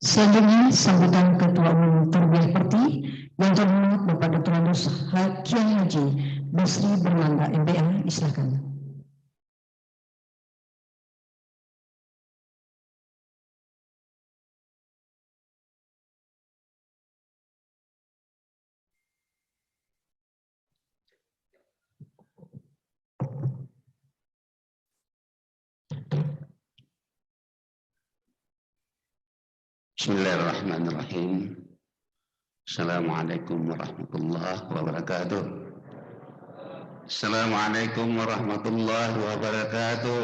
Selanjutnya, sambutan Ketua Umum Tarbiyah Parti yang terhormat Bapak Dr. Anus Kiai Haji Basri Berlanda MBA, silakan. Bismillahirrahmanirrahim. Assalamualaikum warahmatullahi wabarakatuh. Assalamualaikum warahmatullahi wabarakatuh.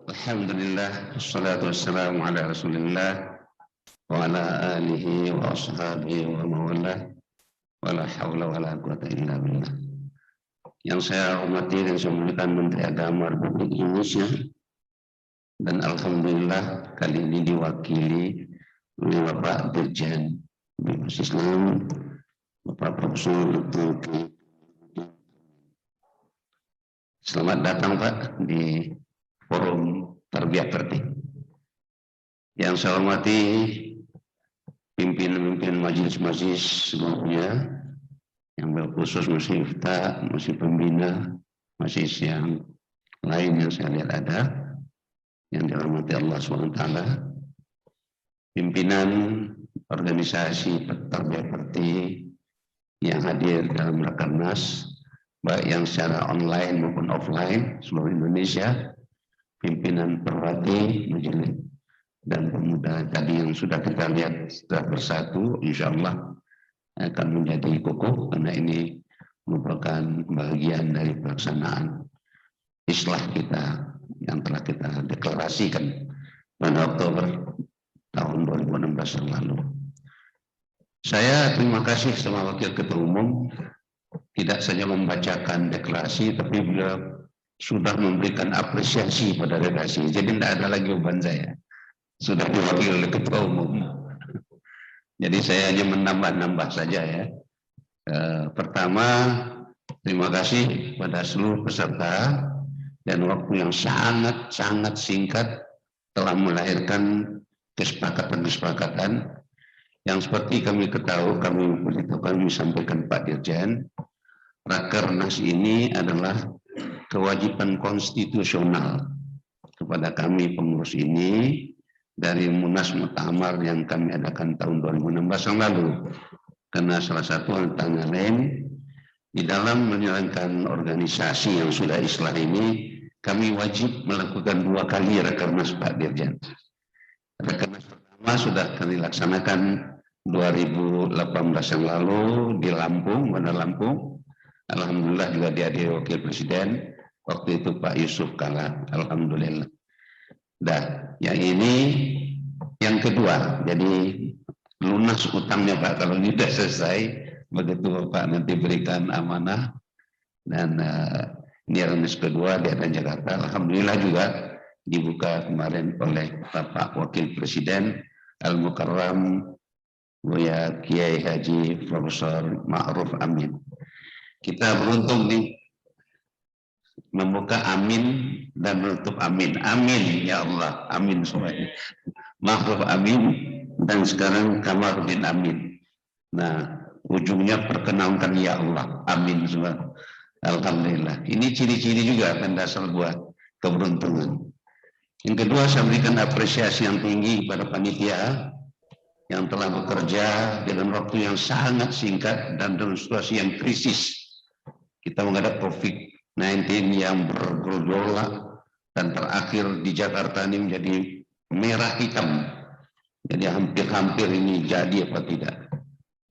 Alhamdulillah, wassalatu wassalamu ala rasulillah wa ala alihi wa ashabihi wa mawalah wa la hawla wa la quwata illa billah. Yang saya hormati dan saya muliakan Menteri Agama Republik Indonesia, dan alhamdulillah kali ini diwakili oleh Bapak Dirjen Bimas Islam, Bapak Profesor Dr. Selamat datang Pak di forum Tarbiyah Parti. Yang saya hormati pimpinan majelis-majelis sebelumnya, yang berkhusus Masjid Miftah, Masjid Pembina, majelis yang lain yang saya lihat ada, yang dihormati Allah SWT, pimpinan organisasi Tarbiyah Parti yang hadir dalam Rakernas, baik yang secara online maupun offline seluruh Indonesia, pimpinan Perwati, Majelis dan Pemuda tadi yang sudah kita lihat sudah bersatu, insya Allah akan menjadi kokoh karena ini merupakan bagian dari pelaksanaan islah kita yang telah kita deklarasikan pada Oktober tahun 2016 yang lalu. Saya terima kasih sama Wakil Ketua Umum, tidak saja membacakan deklarasi, tapi beliau sudah memberikan apresiasi pada deklarasi. Jadi tidak ada lagi beban saya, sudah diwakili oleh Ketua Umum. Jadi saya hanya menambah-nambah saja ya. Pertama, terima kasih pada seluruh peserta, dan waktu yang sangat singkat telah melahirkan kesepakatan-kesepakatan yang seperti kami ketahui, kami sampaikan Pak Dirjen, Rakernas ini adalah kewajiban konstitusional kepada kami pengurus ini dari Munas Muktamar yang kami adakan tahun 2016 yang lalu. Karena salah satu antara lain, di dalam menjalankan organisasi yang sudah islah ini, kami wajib melakukan 2 kali Rakernas Pak Dirjen. Rakernas pertama sudah kami laksanakan 2018 yang lalu di Lampung, Bandar Lampung. Alhamdulillah juga dihadiri Wakil Presiden, waktu itu Pak Yusuf Kala, alhamdulillah. Dah, yang ini yang kedua, jadi lunas utangnya Pak, kalau ini sudah selesai, begitu Bapak nanti berikan amanah, dan ini Rakernas kedua di Jakarta, alhamdulillah juga dibuka kemarin oleh Bapak Wakil Presiden Al-Mukarram Buya Kiai Haji Profesor Ma'ruf Amin. Kita beruntung nih membuka amin dan menutup amin. Amin ya Allah, amin semuanya. Ma'ruf Amin dan sekarang Kamaruddin Amin. Nah, ujungnya perkenalkan ya Allah, amin semua. Alhamdulillah. Ini ciri-ciri juga kan dasar buat keberuntungan. Yang kedua, saya berikan apresiasi yang tinggi kepada panitia yang telah bekerja dengan waktu yang sangat singkat dan dalam situasi yang krisis. Kita menghadapi COVID-19 yang bergejolak dan terakhir di Jakarta ini menjadi merah hitam. Jadi hampir-hampir ini jadi apa tidak.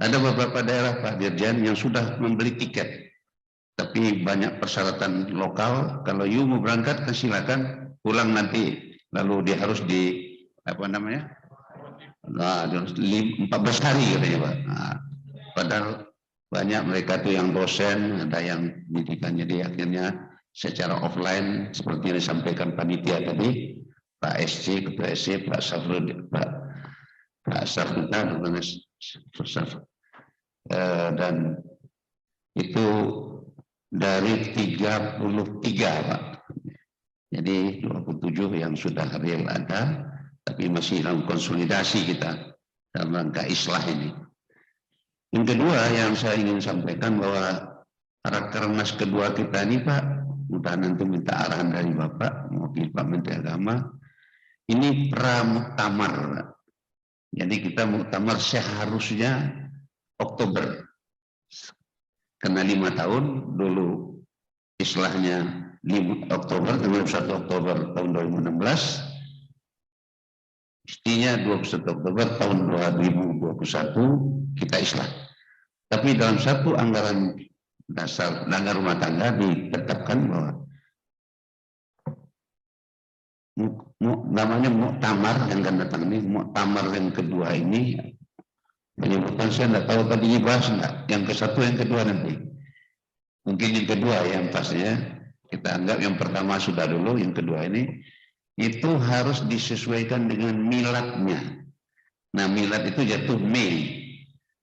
Ada beberapa daerah Pak Dirjen yang sudah membeli tiket, tapi banyak persyaratan lokal. Kalau you mau berangkat, silakan pulang nanti. Lalu dia harus di apa namanya? Nah, 14 hari katanya Pak. Nah, padahal banyak mereka tuh yang dosen, ada yang pendidikan, jadi akhirnya secara offline seperti yang disampaikan panitia tadi, Pak SC, Ketua SC, Pak Safrud, Pak Safruddin, dan itu dari 33 Pak. Jadi 27 yang sudah real ada, tapi masih dalam konsolidasi kita dalam rangka islah ini. Yang kedua yang saya ingin sampaikan bahwa Rakernas kedua kita ini Pak, mudah nanti minta arahan dari Bapak, mewakili Pak Menteri Agama, ini pra-muktamar. Jadi kita muktamar seharusnya Oktober. Karena 5 tahun dulu islahnya 5 Oktober, tanggal 1 Oktober tahun 2016, mestinya 21 Oktober tahun 2021 kita islah. Tapi dalam satu anggaran dasar anggaran rumah tangga ditetapkan bahwa namanya muktamar yang akan datang ini, muktamar yang kedua ini penyebutan saya tidak tahu tadinya bahas enggak, yang ke satu yang kedua nanti. Mungkin yang kedua yang pastinya kita anggap yang pertama sudah dulu, yang kedua ini itu harus disesuaikan dengan miladnya. Nah milad itu jatuh Mei.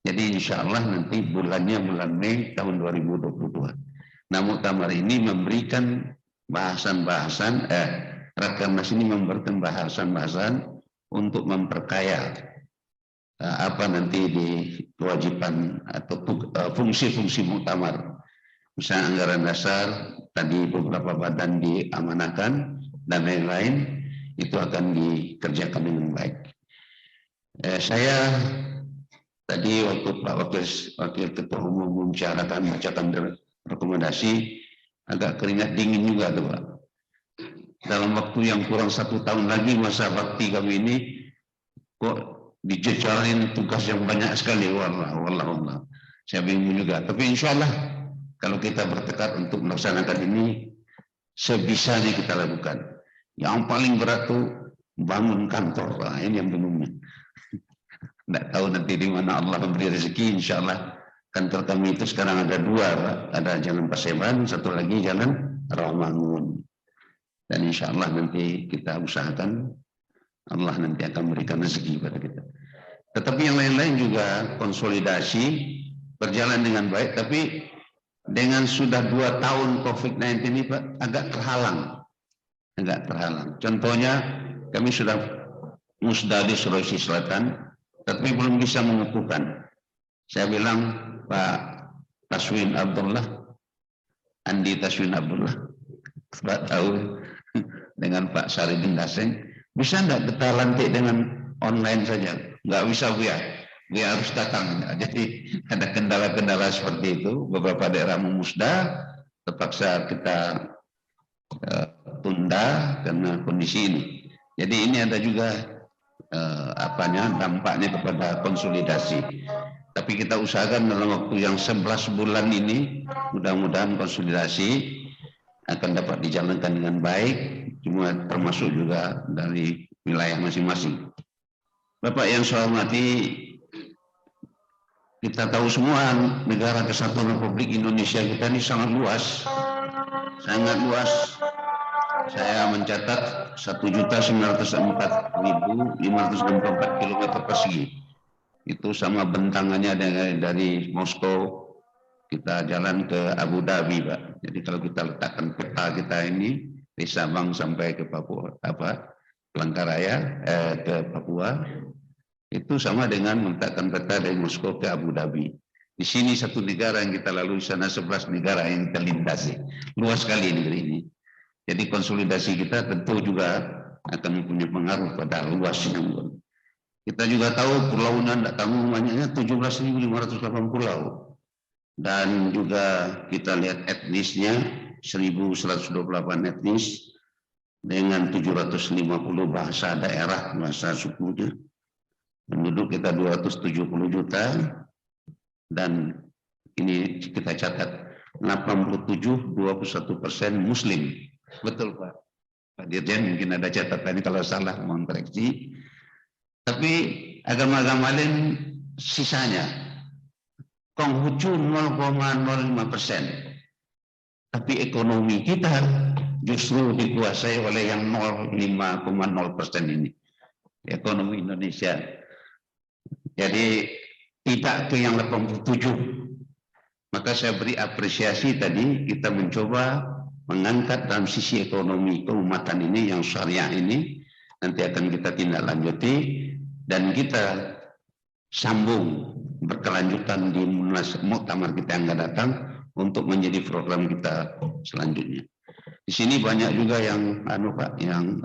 Jadi insya Allah nanti bulannya bulan Mei tahun 2022. Nah muktamar ini memberikan bahasan-bahasan, Rakernas ini memberikan bahasan-bahasan untuk memperkaya apa nanti di kewajiban atau fungsi-fungsi muktamar. Misalnya anggaran dasar, tadi beberapa badan diamanahkan, dan lain-lain, itu akan dikerjakan dengan baik. Saya tadi waktu Pak Wakil Ketua Umum membicarakan, bacakan rekomendasi, agak keringat dingin juga tuh Pak. Dalam waktu yang kurang 1 tahun lagi masa bakti kami ini, kok dijejalin tugas yang banyak sekali, wallah. Saya bingung juga, tapi insya Allah kalau kita bertekad untuk melaksanakan ini, sebisanya kita lakukan. Yang paling berat tuh bangun kantor, nah, ini yang bingungnya. Tidak tahu nanti di mana Allah memberi rezeki, insya Allah. Kantor kami itu sekarang ada 2, Pak. Ada Jalan Paseban, satu lagi Jalan Rawamangun. Dan insya Allah nanti kita usahakan, Allah nanti akan memberikan rezeki pada kita. Tetapi yang lain-lain juga konsolidasi, berjalan dengan baik, tapi dengan sudah 2 tahun COVID-19 ini Pak, agak terhalang. Contohnya, kami sudah musda di Sulawesi Selatan, tapi belum bisa mengukuhkan. Saya bilang, Pak Taswin Abdullah, Andi Taswin Abdullah, Pak tahu, dengan Pak Saridin Daseng, bisa enggak kita lantik dengan online saja? Enggak bisa, Bu ya. Dia harus datang. Jadi ada kendala-kendala seperti itu. Beberapa daerah memusda, terpaksa kita tunda karena kondisi ini. Jadi ini ada juga dampaknya kepada konsolidasi. Tapi kita usahakan dalam waktu yang 11 bulan ini, mudah-mudahan konsolidasi akan dapat dijalankan dengan baik, cuma termasuk juga dari wilayah masing-masing. Bapak yang saya hormati, kita tahu semua negara Kesatuan Republik Indonesia kita ini sangat luas. Saya mencatat 1.904.564 km persegi. Itu sama bentangannya dari Moskow kita jalan ke Abu Dhabi, Pak. Jadi kalau kita letakkan peta kita ini dari Sabang sampai ke Papua, Palangkaraya ke Papua, itu sama dengan meletakkan peta dari Moskow ke Abu Dhabi. Di sini 1 negara yang kita lalui, sana 11 negara yang kita lintasi. Luas sekali negeri ini. Jadi konsolidasi kita tentu juga akan mempunyai pengaruh pada luasnya. Kita juga tahu pulaunya tidak tahu banyaknya 17.508 pulau. Dan juga kita lihat etnisnya 1.128 etnis dengan 750 bahasa daerah, bahasa sukunya. Penduduk kita 270 juta dan ini kita catat 87,21% Muslim. Betul Pak. Pak Dirjen mungkin ada catatan ini kalau salah mohon koreksi. Tapi agama-agama lain sisanya Konghucu 0,05%. Tapi ekonomi kita justru dikuasai oleh yang 0,5,0% ini. Ekonomi Indonesia. Jadi tidak ke yang 87. Maka saya beri apresiasi tadi kita mencoba mengangkat dalam sisi ekonomi keumatan ini yang syariah ini nanti akan kita tindak lanjuti dan kita sambung berkelanjutan di muktamar kita yang akan datang untuk menjadi program kita selanjutnya. Di sini banyak juga yang yang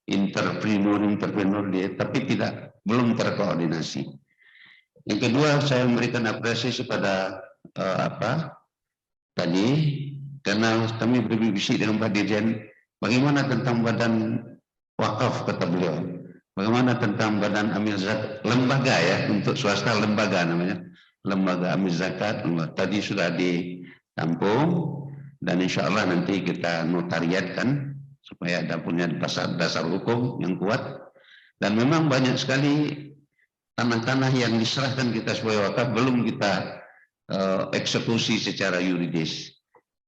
entrepreneur dia tapi belum terkoordinasi. Yang kedua, saya memberikan apresiasi pada tadi karena kami berdiskusi dengan Pak Dirjen bagaimana tentang badan wakaf kata beliau, bagaimana tentang badan amil zakat, lembaga ya untuk swasta, lembaga namanya, lembaga amil zakat. Tadi sudah ditampung dan insya Allah nanti kita notariatkan supaya ada punya dasar hukum yang kuat. Dan memang banyak sekali tanah-tanah yang diserahkan kita sebagai wakaf belum kita eksekusi secara yuridis.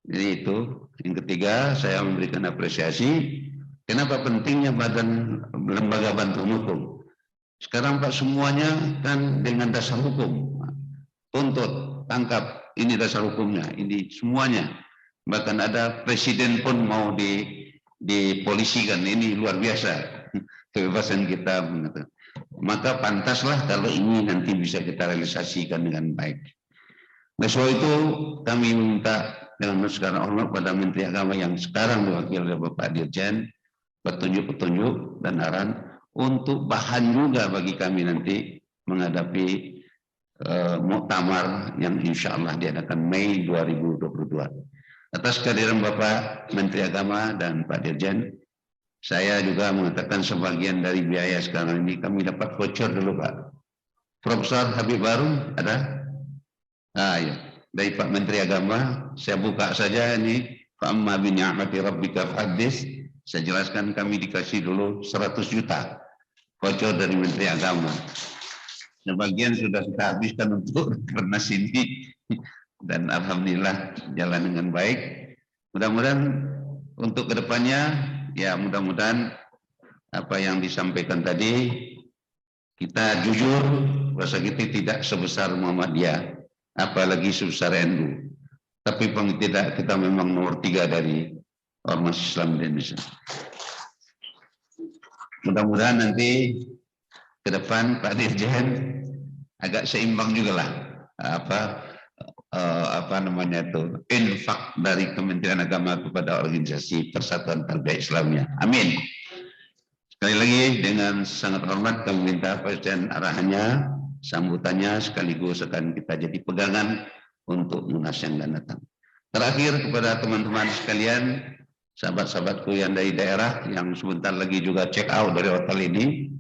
Jadi itu. Yang ketiga, saya memberikan apresiasi. Kenapa pentingnya badan lembaga bantuan hukum? Sekarang Pak semuanya kan dengan dasar hukum. Tuntut, tangkap, ini dasar hukumnya, ini semuanya. Bahkan ada presiden pun mau dipolisikan, ini luar biasa. Kebebasan kita. Maka pantaslah kalau ini nanti bisa kita realisasikan dengan baik. Nah, sebab itu kami minta dengan segala hormat pada Menteri Agama yang sekarang diwakili oleh Bapak Dirjen, petunjuk-petunjuk dan arahan untuk bahan juga bagi kami nanti menghadapi muktamar yang insya Allah diadakan Mei 2022. Atas kehadiran Bapak Menteri Agama dan Pak Dirjen, saya juga mengatakan sebagian dari biaya sekarang ini kami dapat voucher dulu Pak. Profesor Habib Barum ada? Ya. Dari Pak Menteri Agama, saya buka saja ini. Fa'amma bi ni'mati rabbika fahaddits. Saya jelaskan kami dikasih dulu 100 juta voucher dari Menteri Agama. Sebagian sudah kita habiskan untuk karena sini dan alhamdulillah jalan dengan baik. Mudah-mudahan untuk kedepannya ya mudah-mudahan apa yang disampaikan tadi kita jujur bahasa kita tidak sebesar Muhammadiyah apalagi sebesar NU, tapi paling tidak kita memang nomor 3 dari ormas Islam di Indonesia. Mudah-mudahan nanti ke depan Pak Dirjen agak seimbang juga lah infak dari Kementerian Agama kepada organisasi Persatuan Tarbiyah Islamiyah. Amin. Sekali lagi dengan sangat hormat kami minta Presiden arahannya, sambutannya sekaligus akan kita jadi pegangan untuk Munas yang akan datang. Terakhir kepada teman-teman sekalian, sahabat-sahabatku yang dari daerah yang sebentar lagi juga check out dari hotel ini,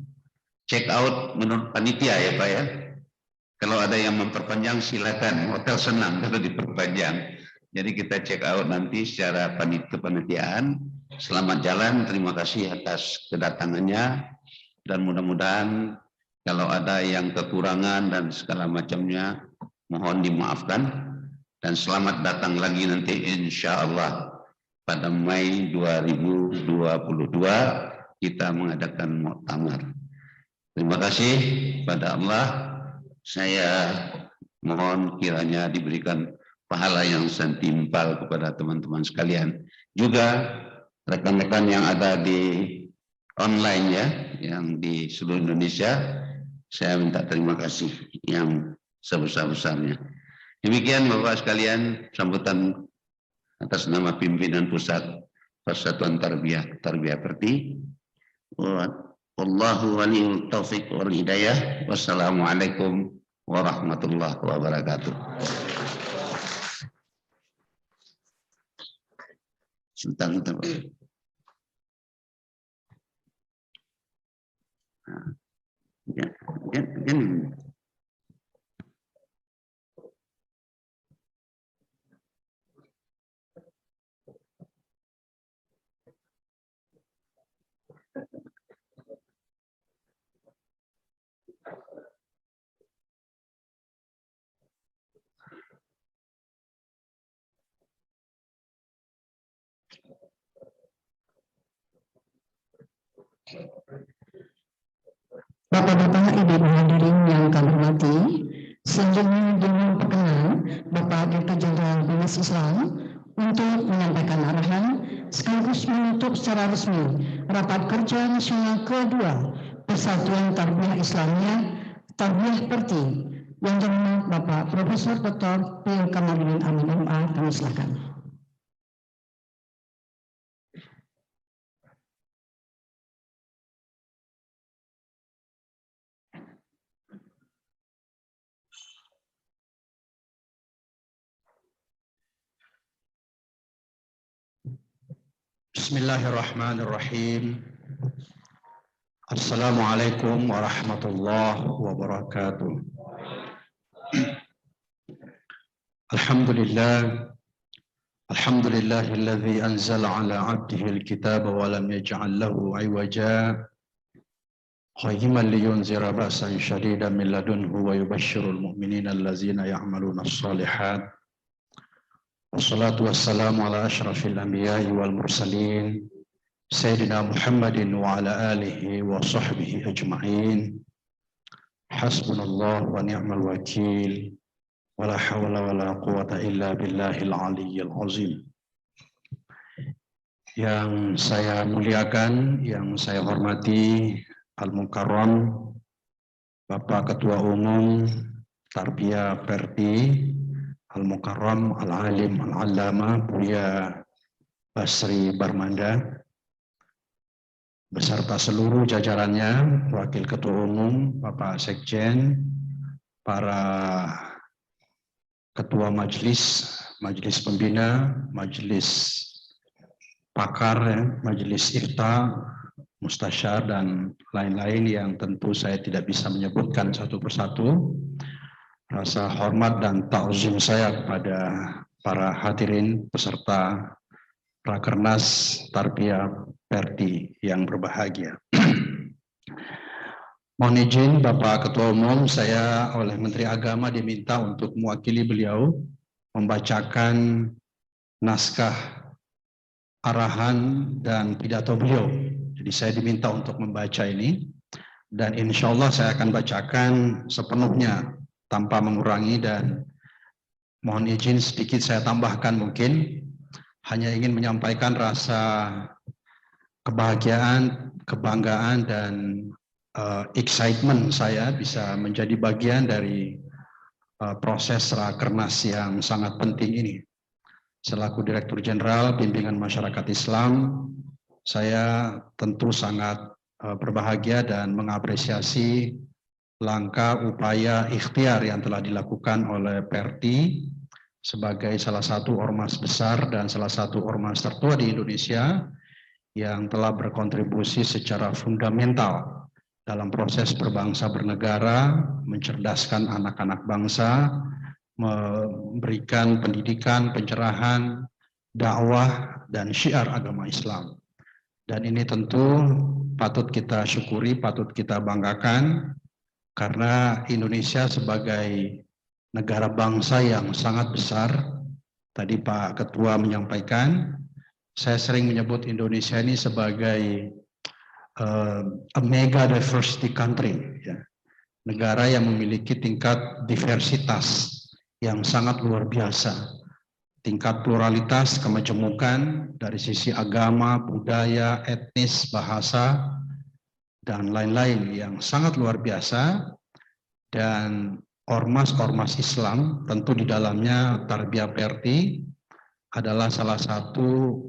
check out menurut panitia ya Pak ya. Kalau ada yang memperpanjang silakan, hotel senang kalau diperpanjang. Jadi kita check out nanti secara kepanitiaan. Selamat jalan, terima kasih atas kedatangannya dan mudah-mudahan kalau ada yang kekurangan dan segala macamnya mohon dimaafkan dan selamat datang lagi nanti insya Allah pada Mei 2022 kita mengadakan muktamar. Terima kasih pada Allah. Saya mohon kiranya diberikan pahala yang setimpal kepada teman-teman sekalian. Juga rekan-rekan yang ada di online ya, yang di seluruh Indonesia, saya minta terima kasih yang sebesar-besarnya. Demikian Bapak sekalian, sambutan atas nama pimpinan Pusat Persatuan Tarbiyah Perti. Wallahu waliyul taufiq wal hidayah. Wassalamualaikum warahmatullahi wabarakatuh. Sebentar. Ya. Bapak-bapak, ibu hadirin yang kami hormati, selanjutnya dengan perkenan Bapak Direktur Jenderal Bimas Islam untuk menyampaikan arahan sekaligus menutup secara resmi Rapat Kerja Nasional kedua Persatuan Tarbiyah Islamiyah Tarbiyah Perti yang terhormat Bapak Profesor Dr. P. Kamaludin Amin MA, kami silakan. Bismillahirrahmanirrahim. Assalamualaikum warahmatullahi wabarakatuh. Alhamdulillahilladzi anzala ala 'abdihi al-kitaba wa lam yaj'al lahu 'iwaja qayyiman liyunzira ba'san shadidan min ladunhu wa yubashshirul mu'minina allazina ya'maluna as-shalihat. Wassalatu wassalamu ala asyrafil anbiya'i wal mursalin Sayyidina Muhammadin wa ala alihi wa sahbihi ajma'in. Hasbunallah wa ni'mal wakil. Wa la hawla wa la quwata illa billahil aliyyil azim. Yang saya muliakan, yang saya hormati Al-Mukarram Bapak Ketua Umum Tarbiyah Perti Al-Mukarram Al-Alim Al-Allama Buya Basri Barmanda beserta seluruh jajarannya, Wakil Ketua Umum, Bapak Sekjen, para Ketua Majelis, Majelis Pembina, Majelis Pakar, Majelis Ifta, Mustasyar, dan lain-lain yang tentu saya tidak bisa menyebutkan satu persatu. Rasa hormat dan ta'zim saya kepada para hadirin peserta Rakernas Tarbiyah Perti yang berbahagia. Mohon izin Bapak Ketua Umum, saya oleh Menteri Agama diminta untuk mewakili beliau membacakan naskah arahan dan pidato beliau. Jadi saya diminta untuk membaca ini dan insya Allah saya akan bacakan sepenuhnya tanpa mengurangi, dan mohon izin sedikit saya tambahkan, mungkin hanya ingin menyampaikan rasa kebahagiaan, kebanggaan, dan excitement saya bisa menjadi bagian dari proses Rakernas yang sangat penting ini. Selaku Direktur Jenderal Bimbingan Masyarakat Islam, saya tentu sangat berbahagia dan mengapresiasi langkah upaya ikhtiar yang telah dilakukan oleh Perti sebagai salah satu ormas besar dan salah satu ormas tertua di Indonesia yang telah berkontribusi secara fundamental dalam proses berbangsa bernegara, mencerdaskan anak-anak bangsa, memberikan pendidikan, pencerahan, dakwah, dan syiar agama Islam. Dan ini tentu patut kita syukuri, patut kita banggakan, karena Indonesia sebagai negara bangsa yang sangat besar, tadi Pak Ketua menyampaikan, saya sering menyebut Indonesia ini sebagai a mega diversity country, ya. Negara yang memiliki tingkat diversitas yang sangat luar biasa, tingkat pluralitas, kemajemukan dari sisi agama, budaya, etnis, bahasa, dan lain-lain yang sangat luar biasa. Dan ormas-ormas Islam tentu di dalamnya Tarbiyah Perti adalah salah satu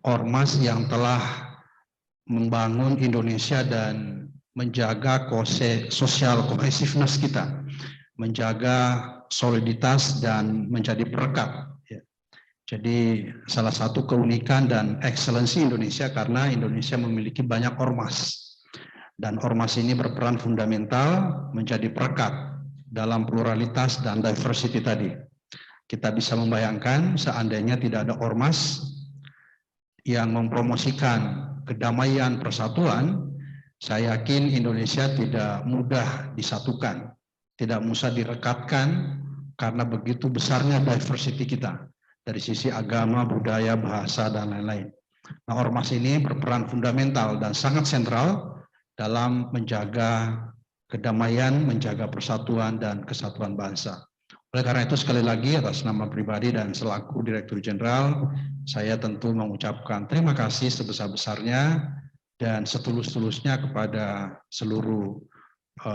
ormas yang telah membangun Indonesia dan menjaga social cohesiveness kita, menjaga soliditas dan menjadi perekat. Jadi salah satu keunikan dan ekselensi Indonesia karena Indonesia memiliki banyak ormas. Dan ormas ini berperan fundamental menjadi perekat dalam pluralitas dan diversity tadi. Kita bisa membayangkan seandainya tidak ada ormas yang mempromosikan kedamaian, persatuan, saya yakin Indonesia tidak mudah disatukan, tidak mudah direkatkan karena begitu besarnya diversity kita dari sisi agama, budaya, bahasa, dan lain-lain. Nah, ormas ini berperan fundamental dan sangat sentral dalam menjaga kedamaian, menjaga persatuan dan kesatuan bangsa. Oleh karena itu sekali lagi atas nama pribadi dan selaku Direktur Jenderal, saya tentu mengucapkan terima kasih sebesar-besarnya dan setulus-tulusnya kepada seluruh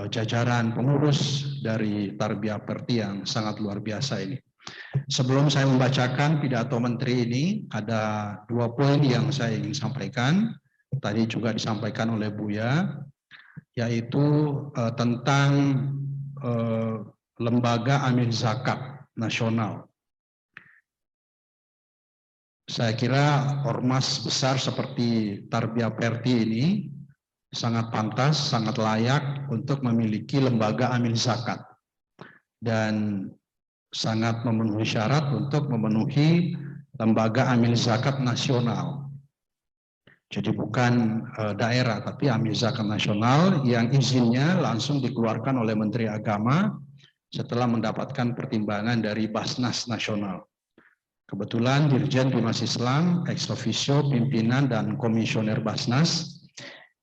jajaran pengurus dari Tarbiyah Perti yang sangat luar biasa ini. Sebelum saya membacakan pidato Menteri ini, ada 2 poin yang saya ingin sampaikan. Tadi juga disampaikan oleh Buya, yaitu tentang Lembaga Amil Zakat Nasional. Saya kira ormas besar seperti Tarbiyah Perti ini sangat pantas, sangat layak untuk memiliki lembaga amil zakat dan sangat memenuhi syarat untuk memenuhi lembaga amil zakat nasional. Jadi bukan daerah, tapi amil zakat nasional yang izinnya langsung dikeluarkan oleh Menteri Agama setelah mendapatkan pertimbangan dari Basnas Nasional. Kebetulan Dirjen Bimas Islam, ex officio, pimpinan dan komisioner Basnas,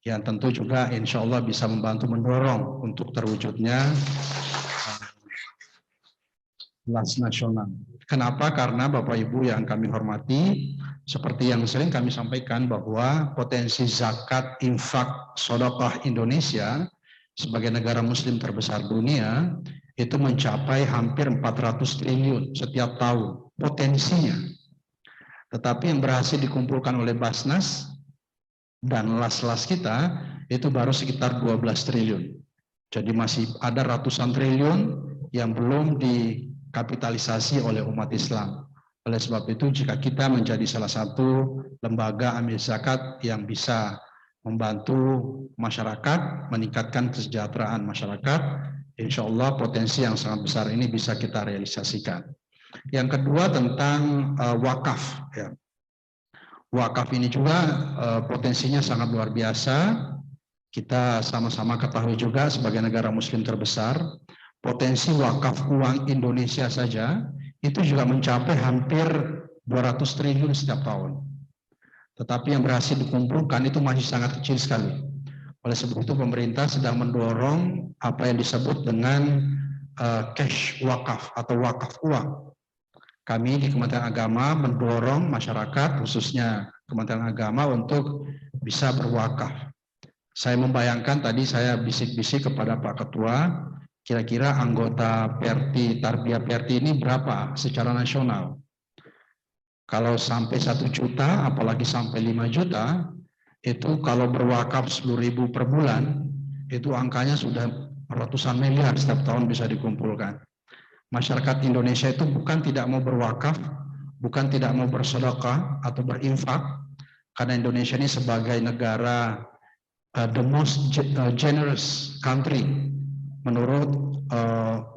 yang tentu juga insya Allah bisa membantu mendorong untuk terwujudnya Las Nasional. Kenapa? Karena Bapak Ibu yang kami hormati, seperti yang sering kami sampaikan bahwa potensi zakat, infak, sedekah Indonesia sebagai negara muslim terbesar dunia itu mencapai hampir 400 triliun setiap tahun potensinya. Tetapi yang berhasil dikumpulkan oleh Basnas dan las-las kita itu baru sekitar 12 triliun. Jadi masih ada ratusan triliun yang belum dikapitalisasi oleh umat Islam. Oleh sebab itu, jika kita menjadi salah satu lembaga amil zakat yang bisa membantu masyarakat, meningkatkan kesejahteraan masyarakat, insya Allah potensi yang sangat besar ini bisa kita realisasikan. Yang kedua tentang wakaf. Ya. Wakaf ini juga potensinya sangat luar biasa. Kita sama-sama ketahui juga sebagai negara muslim terbesar, potensi wakaf uang Indonesia saja itu juga mencapai hampir 200 triliun setiap tahun. Tetapi yang berhasil dikumpulkan itu masih sangat kecil sekali. Oleh sebab itu pemerintah sedang mendorong apa yang disebut dengan cash wakaf atau wakaf uang. Kami di Kementerian Agama mendorong masyarakat, khususnya Kementerian Agama, untuk bisa berwakaf. Saya membayangkan tadi saya bisik-bisik kepada Pak Ketua, kira-kira anggota Perti, Tarbiyah Perti ini berapa secara nasional? Kalau sampai 1 juta, apalagi sampai 5 juta, itu kalau berwakaf 10.000 per bulan, itu angkanya sudah ratusan miliar setiap tahun bisa dikumpulkan. Masyarakat Indonesia itu bukan tidak mau berwakaf, bukan tidak mau bersedekah atau berinfak, karena Indonesia ini sebagai negara the most generous country menurut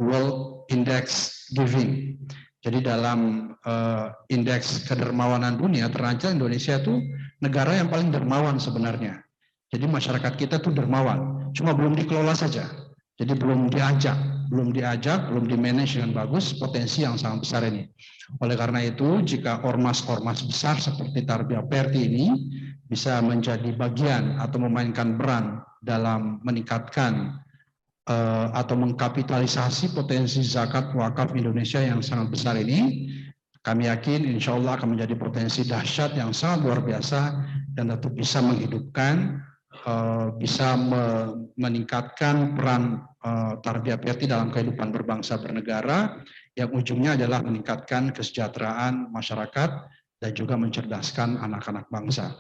World Index Giving. Jadi dalam indeks kedermawanan dunia terancam Indonesia itu negara yang paling dermawan sebenarnya. Jadi masyarakat kita tuh dermawan, cuma belum dikelola saja. Jadi belum diajak, belum di-manage dengan bagus potensi yang sangat besar ini. Oleh karena itu, jika ormas-ormas besar seperti Tarbiyah Perti ini bisa menjadi bagian atau memainkan peran dalam meningkatkan atau mengkapitalisasi potensi zakat wakaf Indonesia yang sangat besar ini, kami yakin insya Allah akan menjadi potensi dahsyat yang sangat luar biasa dan tentu bisa menghidupkan, bisa meningkatkan peran Tarbiyah Perti dalam kehidupan berbangsa bernegara yang ujungnya adalah meningkatkan kesejahteraan masyarakat dan juga mencerdaskan anak-anak bangsa.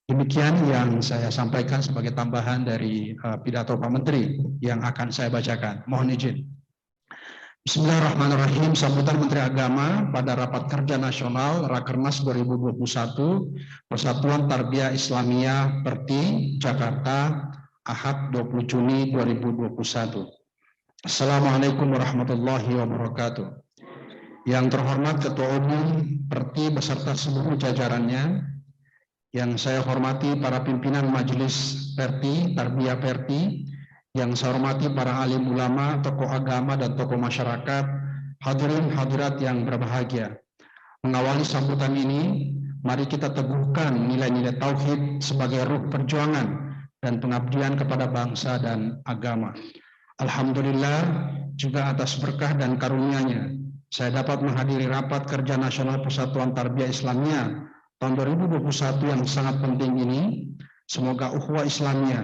Demikian yang saya sampaikan sebagai tambahan dari pidato Pak Menteri yang akan saya bacakan. Mohon izin. Bismillahirrahmanirrahim. Sambutan Menteri Agama pada Rapat Kerja Nasional Rakernas 2021 Persatuan Tarbiyah Islamiyah Perti Jakarta Ahad 20 Juni 2021. Assalamualaikum warahmatullahi wabarakatuh. Yang terhormat Ketua Umum Perti beserta seluruh jajarannya, yang saya hormati para pimpinan Majelis Perti, Tarbiyah Perti, yang saya hormati para alim ulama, tokoh agama dan tokoh masyarakat, hadirin hadirat yang berbahagia. Mengawali sambutan ini, mari kita teguhkan nilai-nilai tauhid sebagai ruh perjuangan dan pengabdian kepada bangsa dan agama. Alhamdulillah, juga atas berkah dan karunia-Nya, saya dapat menghadiri rapat kerja nasional Persatuan Tarbiyah Islamiyah tahun 2021 yang sangat penting ini. Semoga ukhuwah Islamiyah,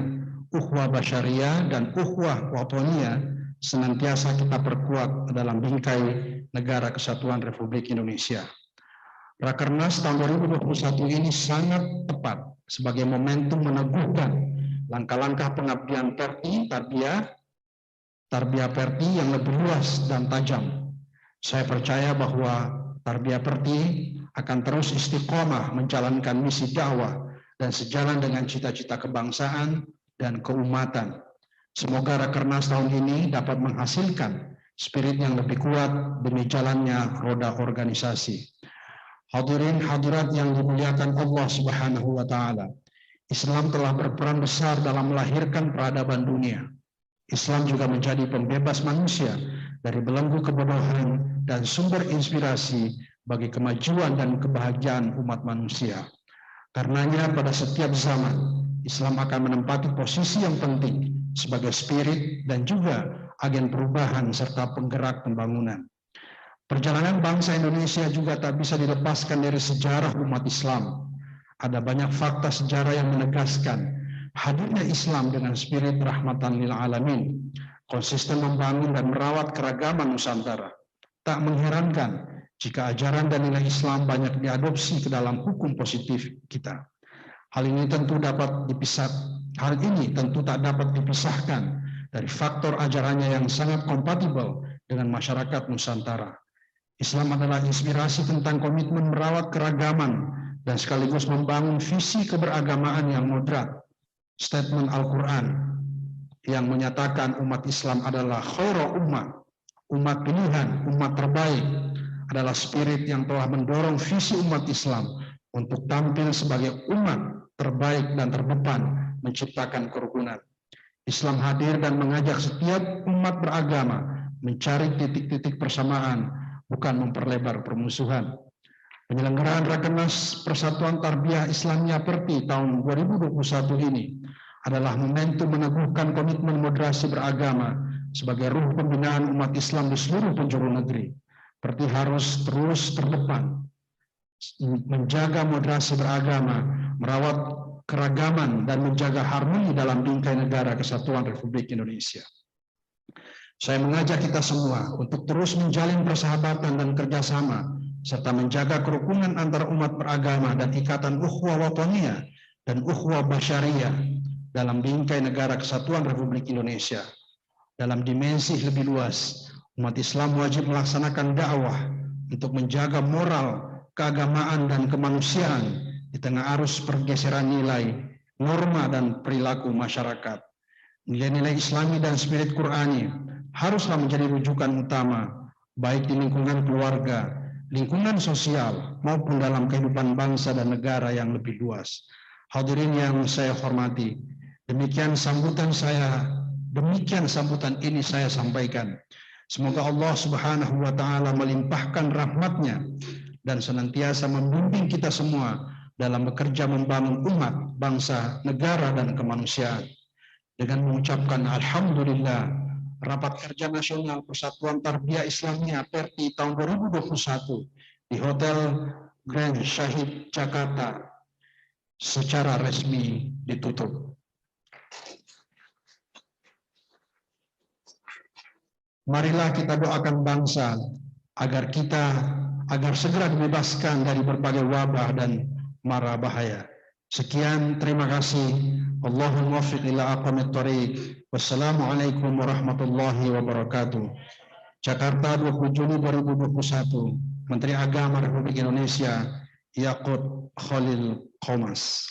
ukhuwah Basyariyah, dan ukhuwah Watoniyah senantiasa kita perkuat dalam bingkai negara kesatuan Republik Indonesia. Rakernas tahun 2021 ini sangat tepat sebagai momentum meneguhkan langkah-langkah pengabdian Perti Tarbiyah Perti yang lebih luas dan tajam. Saya percaya bahwa Tarbiyah Perti akan terus istiqomah menjalankan misi dakwah dan sejalan dengan cita-cita kebangsaan dan keumatan. Semoga Rakernas tahun ini dapat menghasilkan spirit yang lebih kuat demi jalannya roda organisasi. Hadirin hadirat yang dimuliakan Allah Subhanahu wa taala. Islam telah berperan besar dalam melahirkan peradaban dunia. Islam juga menjadi pembebas manusia dari belenggu kebodohan dan sumber inspirasi bagi kemajuan dan kebahagiaan umat manusia. Karenanya pada setiap zaman Islam akan menempati posisi yang penting sebagai spirit dan juga agen perubahan serta penggerak pembangunan. Perjalanan bangsa Indonesia juga tak bisa dilepaskan dari sejarah umat Islam. Ada banyak fakta sejarah yang menegaskan hadirnya Islam dengan spirit rahmatan lil alamin, konsisten membangun dan merawat keragaman Nusantara. Tak mengherankan jika ajaran dan nilai Islam banyak diadopsi ke dalam hukum positif kita. Hal ini tentu tak dapat dipisahkan dari faktor ajarannya yang sangat kompatibel dengan masyarakat Nusantara. Islam adalah inspirasi tentang komitmen merawat keragaman dan sekaligus membangun visi keberagamaan yang moderat. Statement Al-Quran yang menyatakan umat Islam adalah khairu umat pilihan, umat terbaik, adalah spirit yang telah mendorong visi umat Islam untuk tampil sebagai umat terbaik dan terdepan menciptakan kerukunan. Islam hadir dan mengajak setiap umat beragama mencari titik-titik persamaan, bukan memperlebar permusuhan. Penyelenggaraan Rakernas Persatuan Tarbiyah Islamiyah Perti tahun 2021 ini adalah momentum meneguhkan komitmen moderasi beragama sebagai ruh pembinaan umat Islam di seluruh penjuru negeri. Perti harus terus terdepan, menjaga moderasi beragama, merawat keragaman, dan menjaga harmoni dalam bingkai negara kesatuan Republik Indonesia. Saya mengajak kita semua untuk terus menjalin persahabatan dan kerjasama, serta menjaga kerukunan antar umat beragama dan ikatan ukhuwah watoniyah dan ukhuwah basyariyah dalam bingkai negara kesatuan Republik Indonesia. Dalam dimensi lebih luas, umat Islam wajib melaksanakan dakwah untuk menjaga moral, keagamaan, dan kemanusiaan di tengah arus pergeseran nilai, norma, dan perilaku masyarakat. Nilai-nilai Islami dan spirit Qur'ani haruslah menjadi rujukan utama, baik di lingkungan keluarga, lingkungan sosial, maupun dalam kehidupan bangsa dan negara yang lebih luas. Hadirin yang saya hormati, demikian sambutan ini saya sampaikan. Semoga Allah Subhanahu wa taala melimpahkan rahmat-Nya dan senantiasa membimbing kita semua dalam bekerja membangun umat, bangsa, negara, dan kemanusiaan. Dengan mengucapkan alhamdulillah, Rapat Kerja Nasional Persatuan Tarbiyah Islamiyah Perti tahun 2021 di Hotel Grand Shahid Jakarta secara resmi ditutup. Marilah kita doakan bangsa agar segera dibebaskan dari berbagai wabah dan mara bahaya. Sekian, terima kasih. Allahumma waffiq ila aqwamit thoriq. Wassalamualaikum warahmatullahi wabarakatuh. Jakarta, 20 Juni 2021. Menteri Agama Republik Indonesia, Yaqut Khalil Qomas.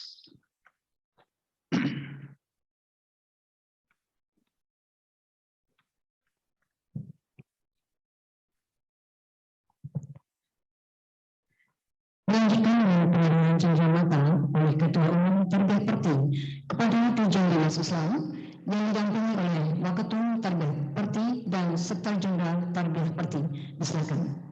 Melanjutkan dengan penerimaan cenderamata oleh Ketua Umum Tarbiyah Perti kepada Dirjen Dinas Islam yang didampingi oleh Waketum Tarbiyah Perti dan Sekretariat Jenderal Tarbiyah Perti. Silakan.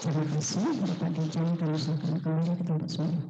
Terima kasih, Bapak Dirjen, kami silakan kembali ke tempat semula.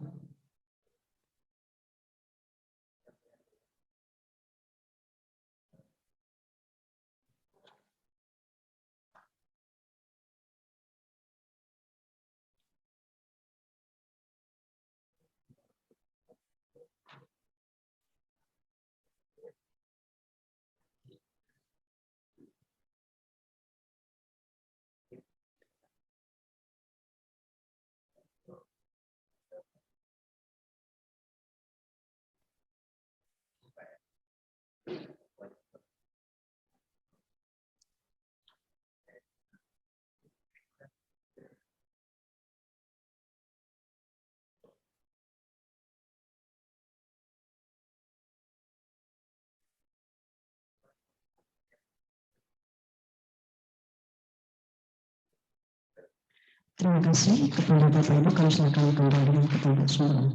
Terima kasih kepada Bapak Ibu, kami silakan kembali ke tempat semula.